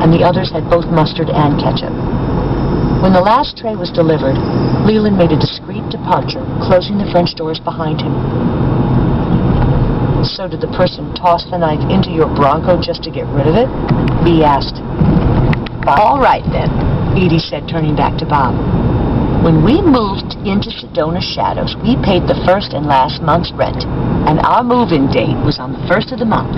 and the others had both mustard and ketchup. When the last tray was delivered, Leland made a discreet departure, closing the French doors behind him. "So did the person toss the knife into your Bronco just to get rid of it?" Bea asked. "All right, then," Edie said, turning back to Bob. "When we moved into Sedona Shadows, we paid the first and last month's rent, and our move-in date was on the 1st of the month.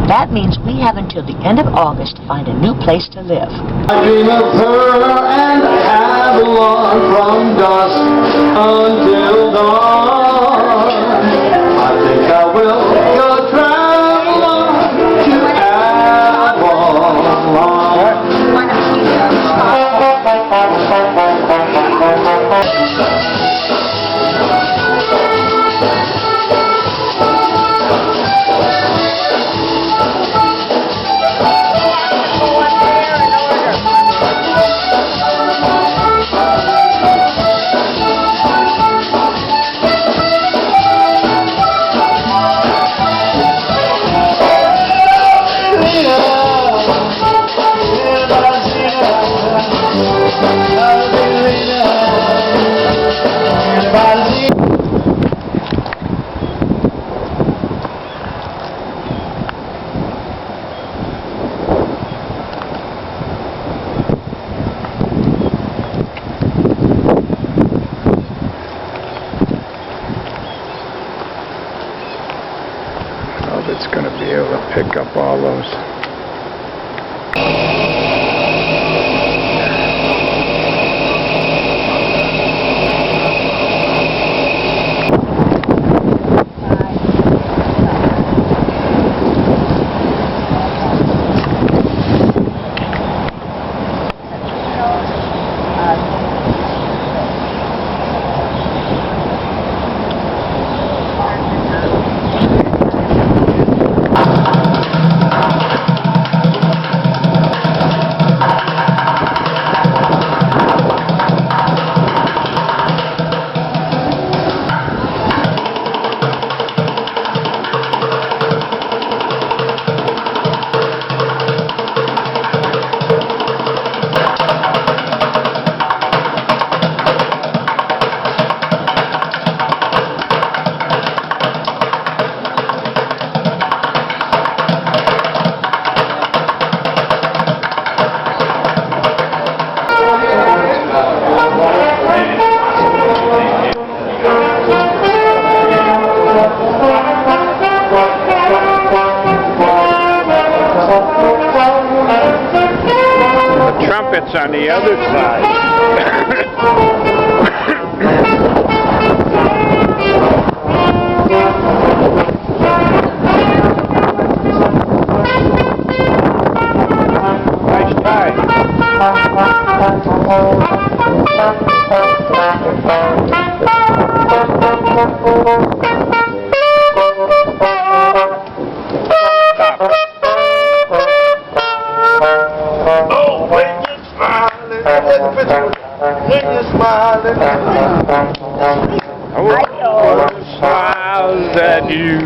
That means we have until the end of August to find a new place to live." I dream of her and Avalon from dusk until dawn. I think I will go travel on to Avalon. It's going to be able to pick up all those. Trumpets on the other side. Nice try. I will smiles at you.